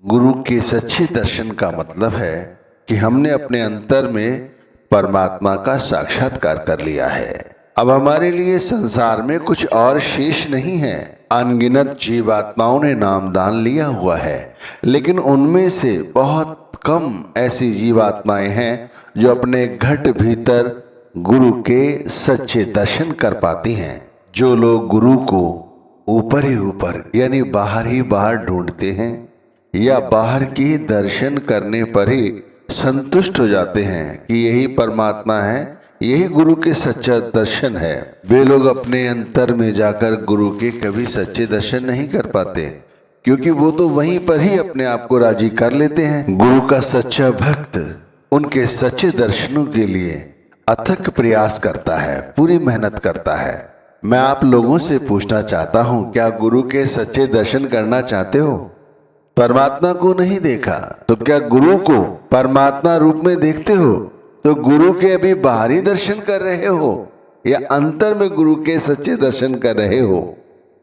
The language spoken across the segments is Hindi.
गुरु के सच्चे दर्शन का मतलब है कि हमने अपने अंतर में परमात्मा का साक्षात्कार कर लिया है। अब हमारे लिए संसार में कुछ और शेष नहीं है। अनगिनत जीवात्माओं ने नामदान लिया हुआ है, लेकिन उनमें से बहुत कम ऐसी जीवात्माएं हैं जो अपने घट भीतर गुरु के सच्चे दर्शन कर पाती हैं। जो लोग गुरु को ऊपर ही ऊपर यानी बाहर ही बाहर ढूंढते हैं या बाहर के दर्शन करने पर ही संतुष्ट हो जाते हैं कि यही परमात्मा है, यही गुरु के सच्चा दर्शन है, वे लोग अपने अंतर में जाकर गुरु के कभी सच्चे दर्शन नहीं कर पाते, क्योंकि वो तो वहीं पर ही अपने आप को राजी कर लेते हैं। गुरु का सच्चा भक्त उनके सच्चे दर्शनों के लिए अथक प्रयास करता है, पूरी मेहनत करता है। मैं आप लोगों से पूछना चाहता हूं, क्या गुरु के सच्चे दर्शन करना चाहते हो? परमात्मा को नहीं देखा तो क्या गुरु को परमात्मा रूप में देखते हो? तो गुरु के अभी बाहरी दर्शन कर रहे हो या अंतर में गुरु के सच्चे दर्शन कर रहे हो?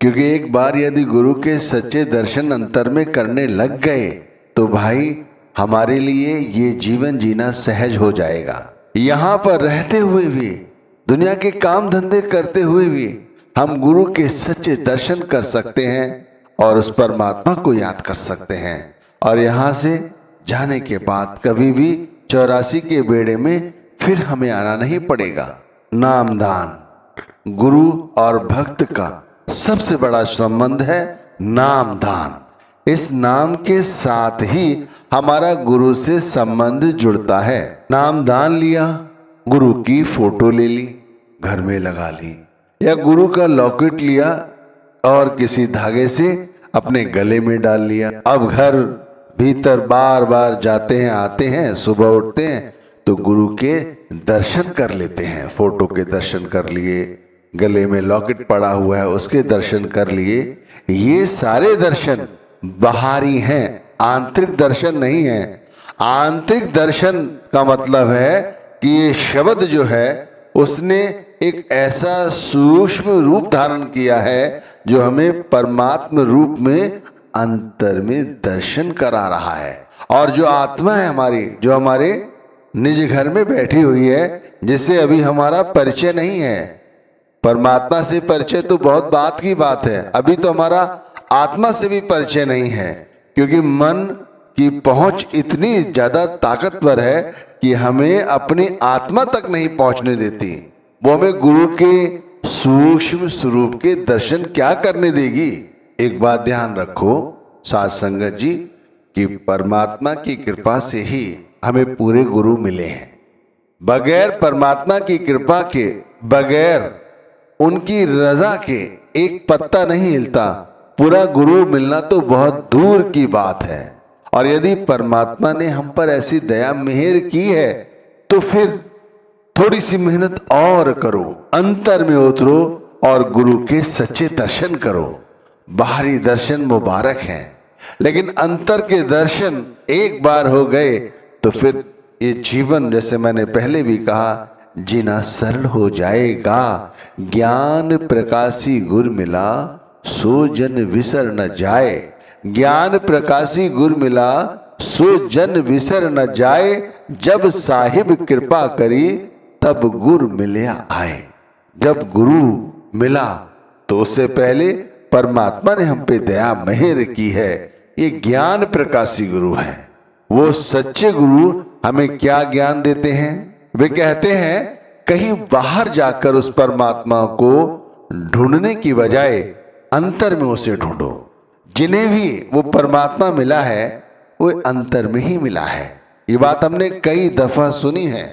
क्योंकि एक बार यदि गुरु के सच्चे दर्शन अंतर में करने लग गए तो भाई हमारे लिए ये जीवन जीना सहज हो जाएगा। यहाँ पर रहते हुए भी, दुनिया के काम धंधे करते हुए भी हम गुरु के सच्चे दर्शन कर सकते हैं और उस परमात्मा को याद कर सकते हैं। और यहाँ से जाने के बाद कभी भी 84 के बेड़े में फिर हमें आना नहीं पड़ेगा। नामदान गुरु और भक्त का सबसे बड़ा संबंध है नामदान। इस नाम के साथ ही हमारा गुरु से संबंध जुड़ता है। नामदान लिया, गुरु की फोटो ले ली, घर में लगा ली, या गुरु का लॉकेट लिया और किसी धागे से अपने गले में डाल लिया। अब घर भीतर बार बार जाते हैं, आते हैं, सुबह उठते हैं तो गुरु के दर्शन कर लेते हैं। फोटो के दर्शन कर लिए, गले में लॉकेट पड़ा हुआ है उसके दर्शन कर लिए। ये सारे दर्शन बाहरी हैं, आंतरिक दर्शन नहीं है। आंतरिक दर्शन का मतलब है कि ये शब्द जो है उसने एक ऐसा सूक्ष्म रूप धारण किया है जो हमें परमात्मा रूप में अंतर में दर्शन करा रहा है। और जो आत्मा है हमारी, जो हमारे निज घर में बैठी हुई है, जिससे अभी हमारा परिचय नहीं है, परमात्मा से परिचय तो बहुत बात की बात है, अभी तो हमारा आत्मा से भी परिचय नहीं है, क्योंकि मन की पहुंच इतनी ज्यादा ताकतवर है कि हमें अपनी आत्मा तक नहीं पहुंचने देती। वो हमें गुरु के सूक्ष्म स्वरूप के दर्शन क्या करने देगी? एक बात ध्यान रखो साध संगत जी, कि परमात्मा की कृपा से ही हमें पूरे गुरु मिले हैं। बगैर परमात्मा की कृपा के, बगैर उनकी रजा के एक पत्ता नहीं हिलता। पूरा गुरु मिलना तो बहुत दूर की बात है। और यदि परमात्मा ने हम पर ऐसी दया मेहर की है तो फिर थोड़ी सी मेहनत और करो, अंतर में उतरो और गुरु के सच्चे दर्शन करो। बाहरी दर्शन मुबारक हैं, लेकिन अंतर के दर्शन एक बार हो गए तो फिर ये जीवन, जैसे मैंने पहले भी कहा, जीना सरल हो जाएगा। ज्ञान प्रकाशी गुर मिला, सो जन विसर न जाए। ज्ञान प्रकाशी गुर मिला, सो जन विसर न जाए। जब साहिब कृपा करी, तब गुरु मिलया आए। जब गुरु मिला तो उससे पहले परमात्मा ने हम पे दया मेहर की है। ये ज्ञान प्रकाशी गुरु है। वो सच्चे गुरु हमें क्या ज्ञान देते हैं? वे कहते हैं कहीं बाहर जाकर उस परमात्मा को ढूंढने की बजाय अंतर में उसे ढूंढो। जिन्हें भी वो परमात्मा मिला है वो अंतर में ही मिला है। ये बात हमने कई दफा सुनी है,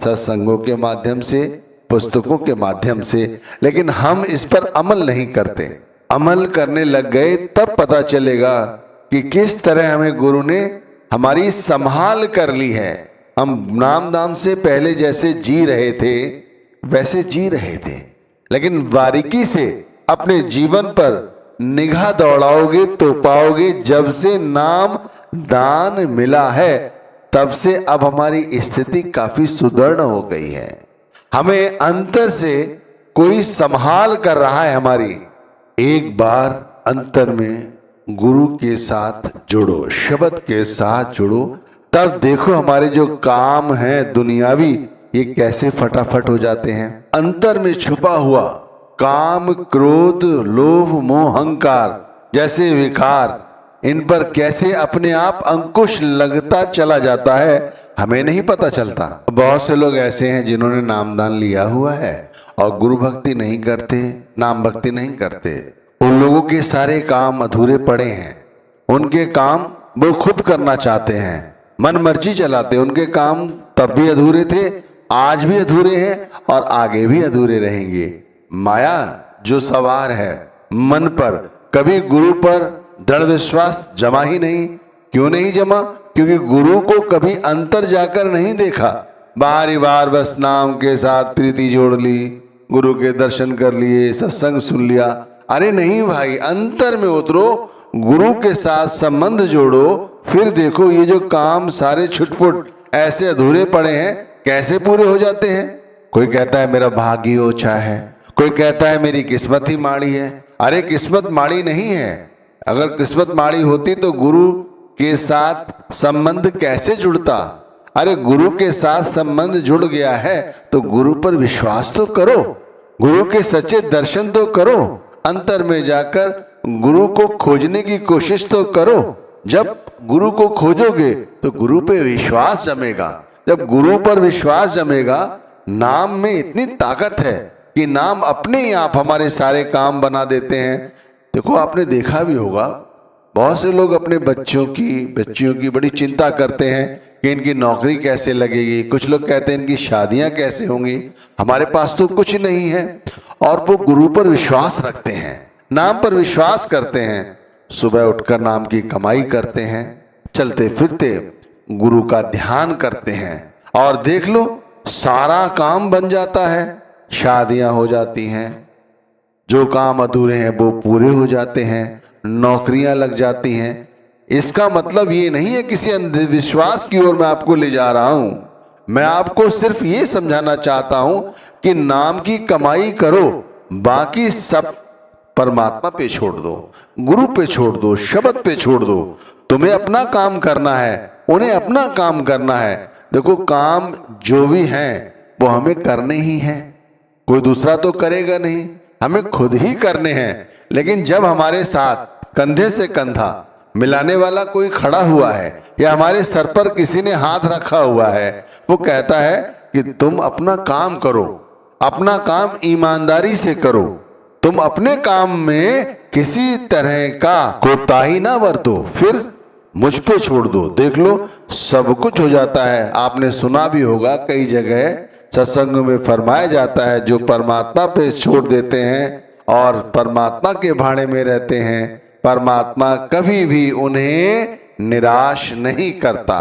सत्संगों के माध्यम से, पुस्तकों के माध्यम से, लेकिन हम इस पर अमल नहीं करते। अमल करने लग गए तब पता चलेगा कि किस तरह हमें गुरु ने हमारी संभाल कर ली है। हम नाम दाम से पहले जैसे जी रहे थे वैसे जी रहे थे, लेकिन बारीकी से अपने जीवन पर निगाह दौड़ाओगे तो पाओगे जब से नाम दान मिला है तब से अब हमारी स्थिति काफी सुदृढ़ हो गई है। हमें अंतर से कोई संभाल कर रहा है हमारी। एक बार अंतर में गुरु के साथ जुड़ो, शब्द के साथ जुड़ो, तब देखो हमारे जो काम हैं दुनियावी ये कैसे फटाफट हो जाते हैं। अंतर में छुपा हुआ काम, क्रोध, लोभ, मोह, अहंकार जैसे विकार, इन पर कैसे अपने आप अंकुश लगता चला जाता है हमें नहीं पता चलता। बहुत से लोग ऐसे हैं जिन्होंने नामदान लिया हुआ है और गुरु भक्ति नहीं करते, नाम भक्ति नहीं करते। उन लोगों के सारे काम अधूरे पड़े हैं। उनके काम वो खुद करना चाहते हैं, मन मर्जी चलाते। उनके काम तब भी अधूरे थे, आज भी अधूरे हैं और आगे भी अधूरे रहेंगे। माया जो सवार है मन पर, कभी गुरु पर दृढ़ विश्वास जमा ही नहीं। क्यों नहीं जमा? क्योंकि गुरु को कभी अंतर जाकर नहीं देखा। बार ही बार बस नाम के साथ प्रीति जोड़ ली, गुरु के दर्शन कर लिए, सत्संग सुन लिया। अरे नहीं भाई, अंतर में उतरो, गुरु के साथ संबंध जोड़ो, फिर देखो ये जो काम सारे छुटपुट ऐसे अधूरे पड़े हैं कैसे पूरे हो जाते हैं। कोई कहता है मेरा भाग्य ही ओछा है, कोई कहता है मेरी किस्मत ही माड़ी है। अरे किस्मत माड़ी नहीं है। अगर किस्मत माड़ी होती तो गुरु के साथ संबंध कैसे जुड़ता? अरे गुरु के साथ संबंध जुड़ गया है तो गुरु पर विश्वास तो करो, गुरु के सच्चे दर्शन तो करो, अंतर में जाकर गुरु को खोजने की कोशिश तो करो। जब गुरु को खोजोगे तो गुरु पे विश्वास जमेगा। जब गुरु पर विश्वास जमेगा, नाम में इतनी ताकत है कि नाम अपने ही आप हमारे सारे काम बना देते हैं। देखो आपने देखा भी होगा, बहुत से लोग अपने बच्चियों की बड़ी चिंता करते हैं कि इनकी नौकरी कैसे लगेगी। कुछ लोग कहते हैं इनकी शादियां कैसे होंगी। हमारे पास तो कुछ नहीं है और वो गुरु पर विश्वास रखते हैं, नाम पर विश्वास करते हैं। सुबह उठकर नाम की कमाई करते हैं, चलते फिरते गुरु का ध्यान करते हैं और देख लो सारा काम बन जाता है। शादियां हो जाती हैं, जो काम अधूरे हैं वो पूरे हो जाते हैं, नौकरियां लग जाती हैं। इसका मतलब ये नहीं है किसी अंधविश्वास की ओर मैं आपको ले जा रहा हूं। मैं आपको सिर्फ ये समझाना चाहता हूं कि नाम की कमाई करो, बाकी सब परमात्मा पे छोड़ दो, गुरु पे छोड़ दो, शब्द पे छोड़ दो। तुम्हें अपना काम करना है, उन्हें अपना काम करना है। देखो काम जो भी हैं वो हमें करने ही हैं, कोई दूसरा तो करेगा नहीं, हमें खुद ही करने हैं। लेकिन जब हमारे साथ कंधे से कंधा मिलाने वाला कोई खड़ा हुआ है या हमारे सर पर किसी ने हाथ रखा हुआ है, वो कहता है कि तुम अपना काम करो, अपना काम ईमानदारी से करो, तुम अपने काम में किसी तरह का कोताही ना बरतो, फिर मुझ पे छोड़ दो। देख लो सब कुछ हो जाता है। आपने सुना भी होगा कई जगह सत्संग में फरमाया जाता है, जो परमात्मा पे छोड़ देते हैं और परमात्मा के भाड़े में रहते हैं, परमात्मा कभी भी उन्हें निराश नहीं करता।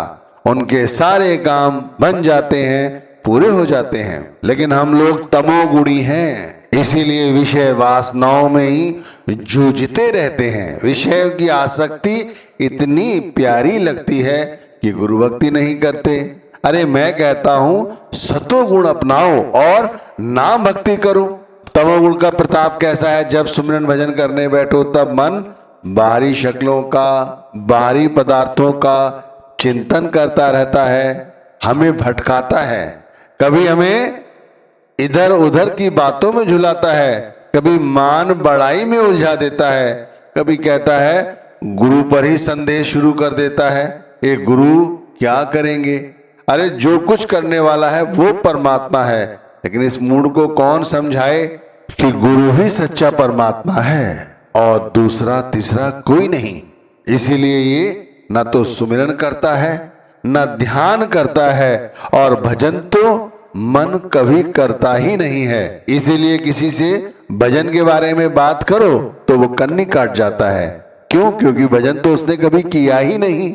उनके सारे काम बन जाते हैं, पूरे हो जाते हैं। लेकिन हम लोग तमोगुणी हैं, इसीलिए विषय वासनाओं में ही जूझते रहते हैं। विषय की आसक्ति इतनी प्यारी लगती है कि गुरु भक्ति नहीं करते। अरे मैं कहता हूं सतोगुण अपनाओ और नाम भक्ति करो। तमोगुण का प्रताप कैसा है? जब सुमिरन भजन करने बैठो तब मन बाहरी शक्लों का, बाहरी पदार्थों का चिंतन करता रहता है, हमें भटकाता है, कभी हमें इधर उधर की बातों में झुलाता है, कभी मान बड़ाई में उलझा देता है, कभी कहता है गुरु पर ही संदेह शुरू कर देता है, ये गुरु क्या करेंगे। अरे जो कुछ करने वाला है वो परमात्मा है, लेकिन इस मूड को कौन समझाए कि गुरु ही सच्चा परमात्मा है और दूसरा तीसरा कोई नहीं। इसीलिए ये न तो सुमिरन करता है न ध्यान करता है और भजन तो मन कभी करता ही नहीं है। इसीलिए किसी से भजन के बारे में बात करो तो वो कन्नी काट जाता है। क्यों? क्योंकि भजन तो उसने कभी किया ही नहीं।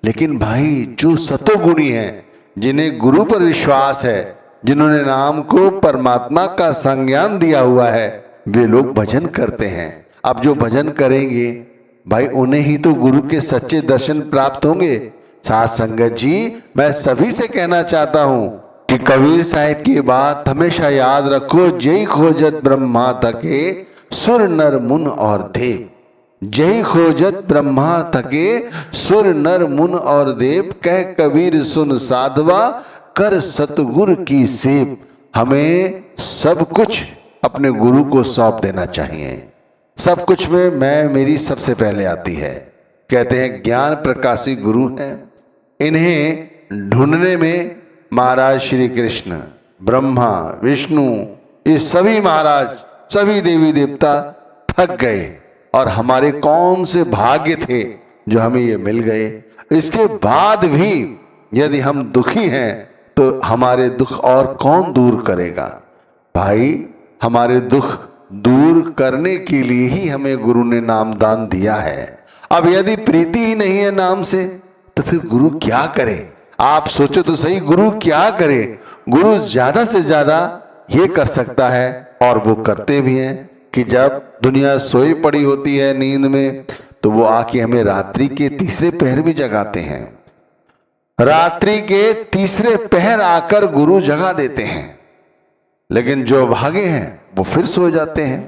लेकिन भाई जो सतोगुणी हैं, जिन्हें गुरु पर विश्वास है, जिन्होंने नाम को परमात्मा का संज्ञान दिया हुआ है, वे लोग भजन करते हैं। अब जो भजन करेंगे भाई उन्हें ही तो गुरु के सच्चे दर्शन प्राप्त होंगे। साथ संगत जी, मैं सभी से कहना चाहता हूं कि कबीर साहिब की बात हमेशा याद रखो, जय खोजत ब्रह्मा तके सुर नर मुन और देव। जही खोजत ब्रह्मा थके, सुर नर मुन और देव, कह कबीर सुन साधवा, कर सतगुरु की सेव। हमें सब कुछ अपने गुरु को सौंप देना चाहिए। सब कुछ में मैं मेरी सबसे पहले आती है। कहते हैं ज्ञान प्रकाशी गुरु हैं। इन्हें ढूंढने में महाराज श्री कृष्ण, ब्रह्मा, विष्णु, ये सभी महाराज, सभी देवी देवता थक गए और हमारे कौन से भाग्य थे जो हमें ये मिल गए। इसके बाद भी यदि हम दुखी हैं तो हमारे दुख और कौन दूर करेगा। भाई, हमारे दुख दूर करने के लिए ही हमें गुरु ने नामदान दिया है। अब यदि प्रीति ही नहीं है नाम से तो फिर गुरु क्या करे। आप सोचो तो सही, गुरु क्या करे। गुरु ज्यादा से ज्यादा ये कर सकता है, और वो करते भी हैं, कि जब दुनिया सोई पड़ी होती है नींद में तो वो आके हमें रात्रि के तीसरे पहर भी जगाते हैं। रात्रि के तीसरे पहर आकर गुरु जगा देते हैं। लेकिन जो भागे हैं वो फिर सो जाते हैं,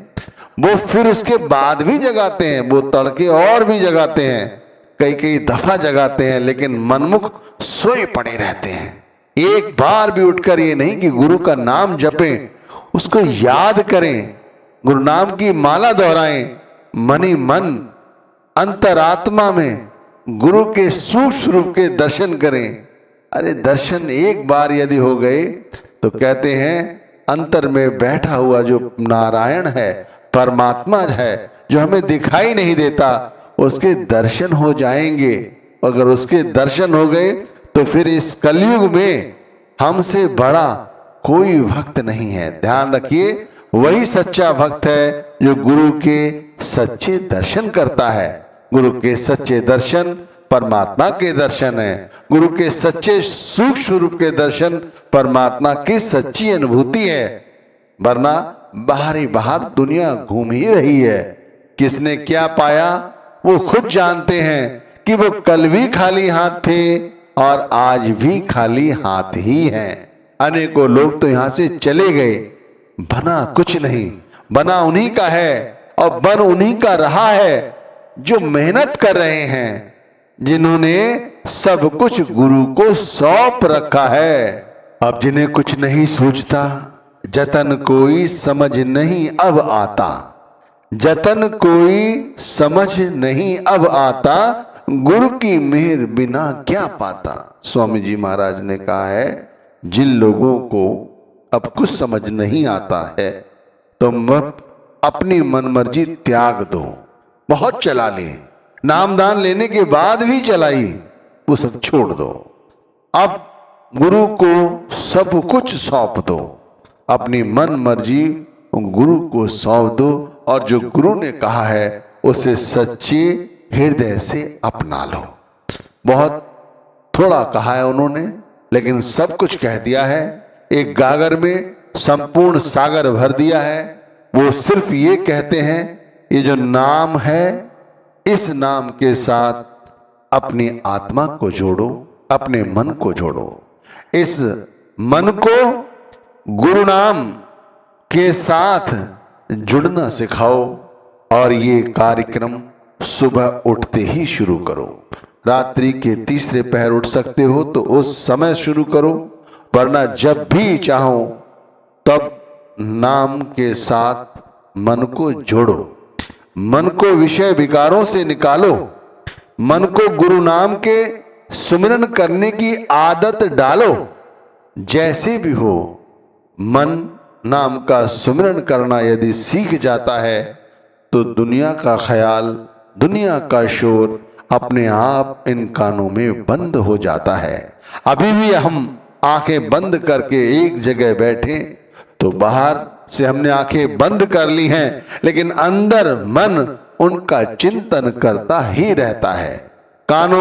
वो फिर उसके बाद भी जगाते हैं, वो तड़के और भी जगाते हैं, कई कई दफा जगाते हैं, लेकिन मनमुख सोए पड़े रहते हैं। एक बार भी उठकर ये नहीं कि गुरु का नाम जपें, उसको याद करें, गुरु नाम की माला दोहराएं, मनी मन अंतरात्मा में गुरु के सूक्ष्म रूप के दर्शन करें। अरे दर्शन एक बार यदि हो गए तो कहते हैं अंतर में बैठा हुआ जो नारायण है, परमात्मा है, जो हमें दिखाई नहीं देता, उसके दर्शन हो जाएंगे। अगर उसके दर्शन हो गए तो फिर इस कलयुग में हमसे बड़ा कोई भक्त नहीं है। ध्यान रखिए, वही सच्चा भक्त है जो गुरु के सच्चे दर्शन करता है। गुरु के सच्चे दर्शन परमात्मा के दर्शन है। गुरु के सच्चे सूक्ष्म रूप के दर्शन परमात्मा की सच्ची अनुभूति है। वरना बाहर ही बाहर दुनिया घूम ही रही है। किसने क्या पाया वो खुद जानते हैं कि वो कल भी खाली हाथ थे और आज भी खाली हाथ ही हैं। अनेकों लोग तो यहां से चले गए, बना कुछ नहीं। बना उन्हीं का है और बन उन्हीं का रहा है जो मेहनत कर रहे हैं, जिन्होंने सब कुछ गुरु को सौंप रखा है। अब जिन्हें कुछ नहीं सूझता, जतन कोई समझ नहीं अब आता, जतन कोई समझ नहीं अब आता, गुरु की मेहर बिना क्या पाता। स्वामी जी महाराज ने कहा है, जिन लोगों को अब कुछ समझ नहीं आता है तुम अपनी मनमर्जी त्याग दो। बहुत चला लिए, नामदान लेने के बाद भी चलाई, वो सब छोड़ दो। अब गुरु को सब कुछ सौंप दो, अपनी मन मर्जी गुरु को सौंप दो, और जो गुरु ने कहा है उसे सच्चे हृदय से अपना लो। बहुत थोड़ा कहा है उन्होंने, लेकिन सब कुछ कह दिया है। एक गागर में संपूर्ण सागर भर दिया है। वो सिर्फ ये कहते हैं, ये जो नाम है, इस नाम के साथ अपनी आत्मा को जोड़ो, अपने मन को जोड़ो। इस मन को गुरु नाम के साथ जुड़ना सिखाओ, और ये कार्यक्रम सुबह उठते ही शुरू करो। रात्रि के तीसरे पहर उठ सकते हो तो उस समय शुरू करो, वरना जब भी चाहो तब नाम के साथ मन को जोड़ो। मन को विषय विकारों से निकालो, मन को गुरु नाम के सुमिरन करने की आदत डालो। जैसे भी हो, मन नाम का सुमिरन करना यदि सीख जाता है तो दुनिया का ख्याल, दुनिया का शोर अपने आप इन कानों में बंद हो जाता है। अभी भी हम आंखें बंद करके एक जगह बैठे तो बाहर से हमने आंखें बंद कर ली हैं, लेकिन अंदर मन उनका चिंतन करता ही रहता है। कानों